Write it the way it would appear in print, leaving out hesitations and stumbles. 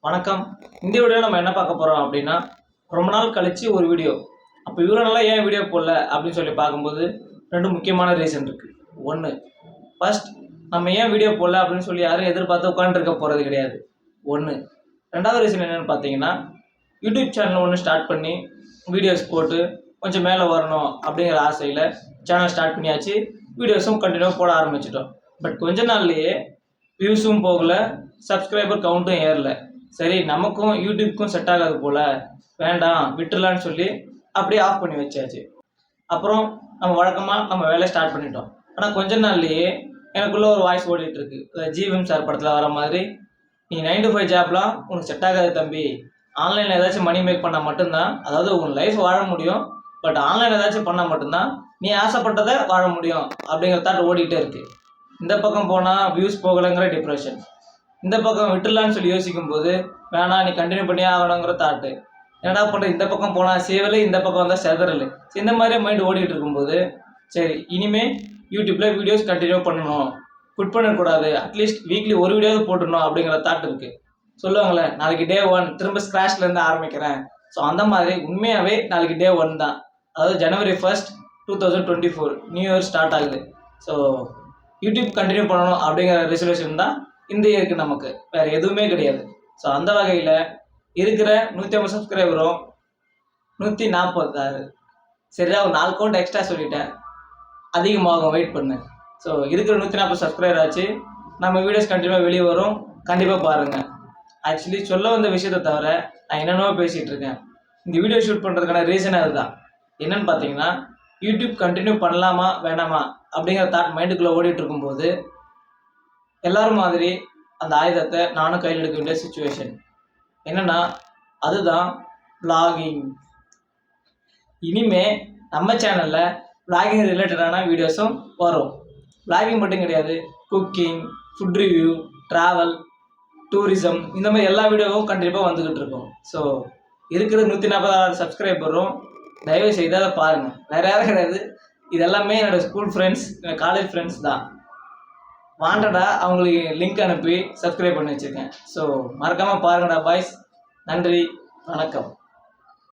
வணக்கம். இந்த வீடியோ நம்ம என்ன பார்க்க போகிறோம் அப்படின்னா, ரொம்ப நாள் கழிச்சு ஒரு வீடியோ. அப்போ இவ்வளோ நாளா ஏன் வீடியோ போடல அப்படின்னு சொல்லி பார்க்கும்போது 2 முக்கியமான ரீசன் இருக்குது. ஒன்று, ஃபர்ஸ்ட் நம்ம ஏன் வீடியோ போடல அப்படின்னு சொல்லி யாரும் எதிர்பார்த்து உட்காந்துருக்க போகிறது கிடையாது. ஒன்று. 2வது ரீசன் என்னென்னு பார்த்தீங்கன்னா, யூடியூப் சேனல் ஒன்று ஸ்டார்ட் பண்ணி வீடியோஸ் போட்டு கொஞ்சம் மேலே வரணும் அப்படிங்கிற ஆசையில் சேனல் ஸ்டார்ட் பண்ணியாச்சு. வீடியோஸும் கண்டினியூவாக போட ஆரம்பிச்சிட்டோம். பட் கொஞ்ச நாள்லேயே வியூஸும் போகலை, சப்ஸ்கிரைபர் கவுண்ட்டும் ஏறல. சரி, நமக்கும் யூடியூப்க்கும் செட் ஆகாது போல், வேண்டாம் விட்டுடலான்னு சொல்லி அப்படியே ஆஃப் பண்ணி வச்சாச்சு. அப்புறம் நம்ம வழக்கமாக நம்ம வேலையை ஸ்டார்ட் பண்ணிட்டோம். ஆனால் கொஞ்ச நாள்லேயே எனக்குள்ளே ஒரு வாய்ஸ் ஓடிட்டுருக்கு. ஜிவிஎம் சார் படத்தில் வர மாதிரி, நீ 9 to 5 ஜாப்லாம் உனக்கு செட் ஆகாது தம்பி, ஆன்லைனில் ஏதாச்சும் மணி மேக் பண்ணால் மட்டும்தான், அதாவது உன் லைஃப் வாழ முடியும், பட் ஆன்லைனில் ஏதாச்சும் பண்ணால் மட்டும்தான் நீ ஆசைப்பட்டதை வாழ முடியும் அப்படிங்கிற தாட் ஓடிட்டே இருக்குது. இந்த பக்கம் போனால் வியூஸ் போகலைங்கிற டிப்ரெஷன், இந்த பக்கம் விட்டுலான்னு சொல்லி யோசிக்கும் போது வேணாம் நீ கண்டினியூ பண்ணியே ஆகணுங்கிற தாட்டு, என்னடா பண்ணுற இந்த பக்கம் போனால் சேவலை, இந்த பக்கம் வந்தால் செதறலை. இந்த மாதிரியே மைண்ட் ஓடிட்டு இருக்கும்போது சரி இனிமேல் யூடியூப்பில் வீடியோஸ் கண்டினியூ பண்ணணும், குட் பண்ணக்கூடாது, அட்லீஸ்ட் வீக்லி ஒரு வீடியோவது போட்டுடணும் அப்படிங்கிற தாட் இருக்குது. சொல்லுவாங்களே நாளைக்கு டே 1 திரும்ப ஸ்க்ராட்ச்லேருந்து ஆரம்பிக்கிறேன். ஸோ அந்த மாதிரி உண்மையாகவே நாளைக்கு டே 1 தான், அதாவது January 1st 2024 new year start ஆகுது. ஸோ யூடியூப் கண்டினியூ பண்ணணும் அப்படிங்கிற ரெசல்யூஷன் தான் இந்த இயருக்கு, நமக்கு வேறு எதுவுமே கிடையாது. ஸோ அந்த வகையில் இருக்கிற 150 சப்ஸ்கிரைபரும் 146, சரியா ஒரு 4 கவுண்ட் எக்ஸ்ட்ரா சொல்லிட்டேன், அதிகமாகும், வெயிட் பண்ணு. ஸோ இருக்கிற 140 சப்ஸ்கிரைபர் ஆச்சு, நம்ம வீடியோஸ் கண்டிப்பாக வெளியே வரும், கண்டிப்பாக பாருங்கள். ஆக்சுவலி சொல்ல வந்த விஷயத்தை தவிர நான் என்னென்னவோ பேசிகிட்டு இருக்கேன். இந்த வீடியோ ஷூட் பண்ணுறதுக்கான ரீசன் அதுதான். என்னென்னு பார்த்தீங்கன்னா, யூடியூப் கண்டினியூ பண்ணலாமா வேணாமா அப்படிங்கிற தாட் மைண்டுக்குள்ளே ஓடிட்டு இருக்கும்போது எல்லோரும் மாதிரி அந்த ஆயுதத்தை நானும் கையில் எடுக்க வேண்டிய சுச்சுவேஷன். என்னென்னா அதுதான் vlogging. இனிமே நம்ம சேனலில் vlogging ரிலேட்டடான வீடியோஸும் வரும். vlogging மட்டும் கிடையாது, cooking, food review, travel, tourism, இந்த மாதிரி எல்லா வீடியோவும் கண்டிப்பாக வந்துக்கிட்டு இருக்கும். ஸோ இருக்கிற 146 சப்ஸ்கிரைபரும் தயவு செய்து அதை பாருங்கள். வேறு யாரும் கிடையாது, இது எல்லாமே என்னோடய ஸ்கூல் ஃப்ரெண்ட்ஸ், காலேஜ் ஃப்ரெண்ட்ஸ் தான். வாண்டடாக அவங்களுக்கு லிங்க் அனுப்பி சப்ஸ்கிரைப் பண்ணி வச்சுருக்கேன். ஸோ மறக்காமல் பாருங்கடா பாய்ஸ். நன்றி, வணக்கம்.